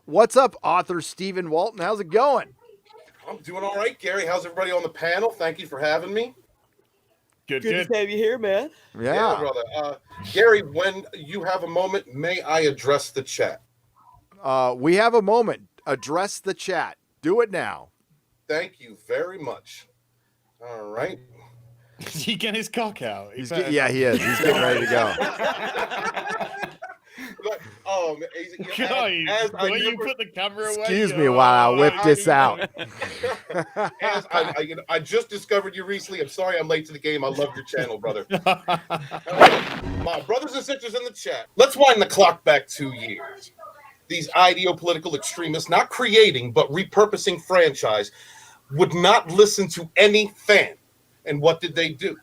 What's up, author Stephen Walton? How's it going? I'm doing all right, Gary. How's everybody on the panel? Thank you for having me. Good to have you here, man. Yeah, brother. Gary, when you have a moment, may I address the chat? We have a moment. Address the chat. Do it now. Thank you very much. All right. Is he getting his cock out? He is. He's getting ready to go. Oh, man, you put the camera away. Excuse me while I whip this out. As I just discovered you recently. I'm sorry I'm late to the game. I love your channel, brother. My brothers and sisters in the chat, let's wind the clock back 2 years. These ideopolitical extremists, not creating but repurposing franchise, would not listen to any fan. And what did they do?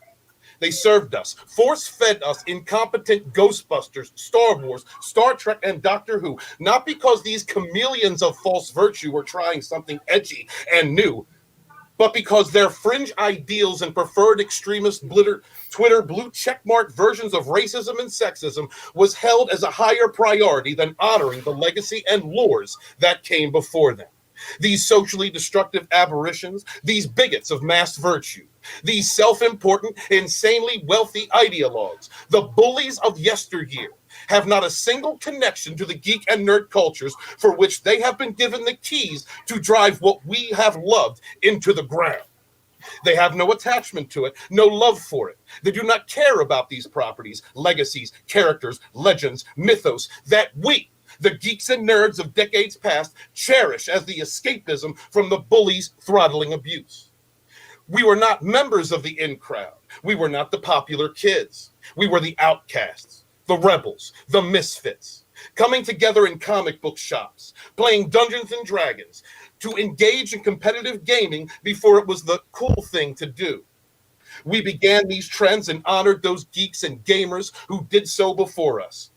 They served us, force-fed us incompetent Ghostbusters, Star Wars, Star Trek, and Doctor Who, not because these chameleons of false virtue were trying something edgy and new, but because their fringe ideals and preferred extremist Twitter blue checkmark versions of racism and sexism was held as a higher priority than honoring the legacy and lores that came before them. These socially destructive aberrations, these bigots of mass virtue, these self-important, insanely wealthy ideologues, the bullies of yesteryear, have not a single connection to the geek and nerd cultures for which they have been given the keys to drive what we have loved into the ground. They have no attachment to it, no love for it. They do not care about these properties, legacies, characters, legends, mythos that we, the geeks and nerds of decades past, cherish as the escapism from the bullies' throttling abuse. We were not members of the in crowd. We were not the popular kids. We were the outcasts, the rebels, the misfits, coming together in comic book shops, playing Dungeons and Dragons, to engage in competitive gaming before it was the cool thing to do. We began these trends and honored those geeks and gamers who did so before us.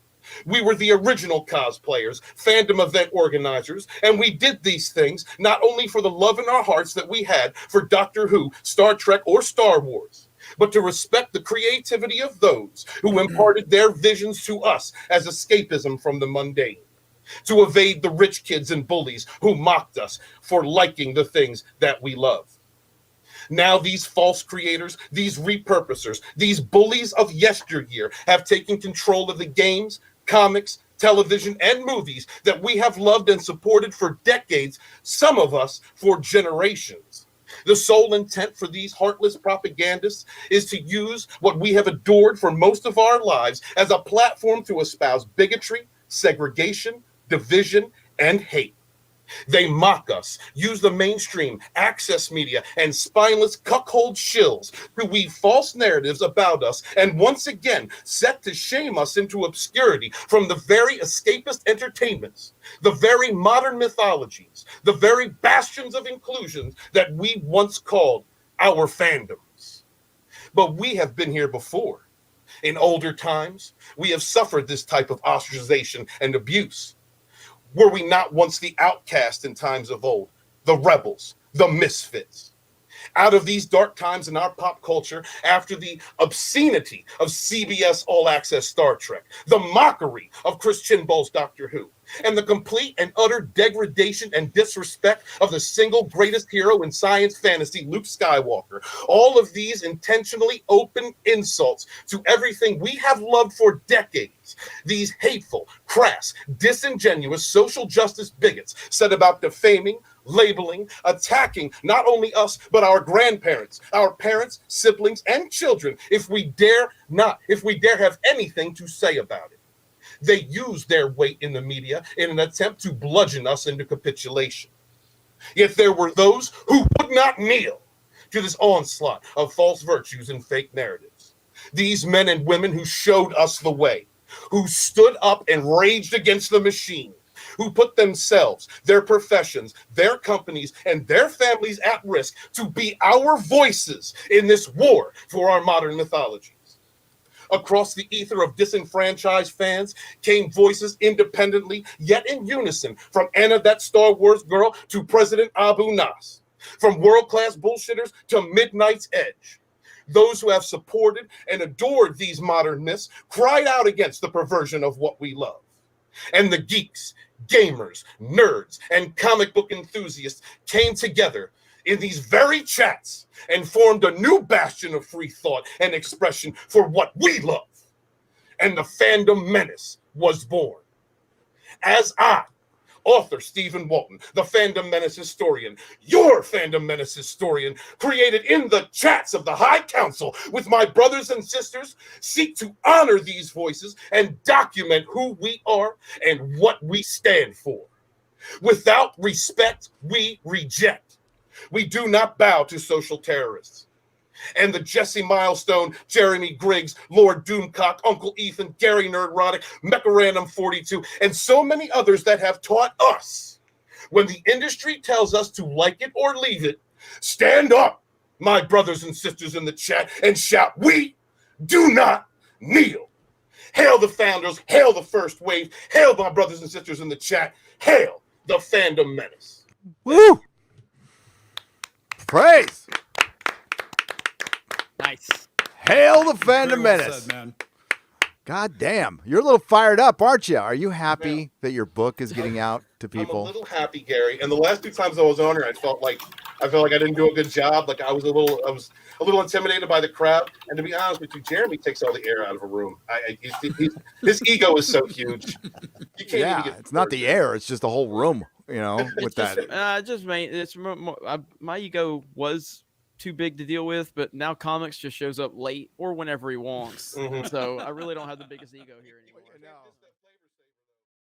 We were the original cosplayers, fandom event organizers, and we did these things not only for the love in our hearts that we had for Doctor Who, Star Trek, or Star Wars, but to respect the creativity of those who imparted their visions to us as escapism from the mundane, to evade the rich kids and bullies who mocked us for liking the things that we love. Now these false creators, these repurposers, these bullies of yesteryear have taken control of the games, comics, television, and movies that we have loved and supported for decades, some of us for generations. The sole intent for these heartless propagandists is to use what we have adored for most of our lives as a platform to espouse bigotry, segregation, division, and hate. They mock us, use the mainstream, access media, and spineless cuckold shills to weave false narratives about us and once again set to shame us into obscurity from the very escapist entertainments, the very modern mythologies, the very bastions of inclusion that we once called our fandoms. But we have been here before. In older times, we have suffered this type of ostracization and abuse. Were we not once the outcast in times of old, the rebels, the misfits? Out of these dark times in our pop culture, after the obscenity of CBS All Access Star Trek, the mockery of Chris Chinball's Doctor Who, and the complete and utter degradation and disrespect of the single greatest hero in science fantasy, Luke Skywalker, all of these intentionally open insults to everything we have loved for decades, these hateful, crass, disingenuous social justice bigots set about defaming, labeling, attacking not only us, but our grandparents, our parents, siblings, and children, if we dare have anything to say about it. They use their weight in the media in an attempt to bludgeon us into capitulation. Yet there were those who would not kneel to this onslaught of false virtues and fake narratives. These men and women who showed us the way, who stood up and raged against the machine, who put themselves, their professions, their companies, and their families at risk to be our voices in this war for our modern mythologies. Across the ether of disenfranchised fans came voices independently, yet in unison, from Anna that Star Wars girl to President Abu Nas, from world-class bullshitters to Midnight's Edge. Those who have supported and adored these modern myths cried out against the perversion of what we love. And the geeks, gamers, nerds, and comic book enthusiasts came together in these very chats and formed a new bastion of free thought and expression for what we love. And the Fandom Menace was born. As I, author Stephen Walton, the Fandom Menace historian, your Fandom Menace historian, created in the chats of the High Council with my brothers and sisters, seek to honor these voices and document who we are and what we stand for. Without respect, we reject. We do not bow to social terrorists. And the Jesse Milestone, Jeremy Griggs, Lord Doomcock, Uncle Ethan, Gary Nerdrotic, Mecha 42, and so many others that have taught us, when the industry tells us to like it or leave it, stand up, my brothers and sisters in the chat, and shout, we do not kneel. Hail the founders, hail the first wave, hail my brothers and sisters in the chat, hail the Fandom Menace. Woo! Praise! Nice. Hail the Fandom Very well Menace. said, man. God damn. You're a little fired up, aren't you? Are you happy that your book is getting out to I'm a people? little happy, Gary. And the last 2 times I was on here, I felt like I didn't do a good job. Like I was a little intimidated by the crowd. And to be honest with you, Jeremy takes all the air out of a room. His ego is so huge. You can't even get It's not the air. It's just the whole room, with that. It's my ego was too big to deal with, but now comics just shows up late or whenever he wants. Mhm. So I really don't have the biggest ego here anymore. No.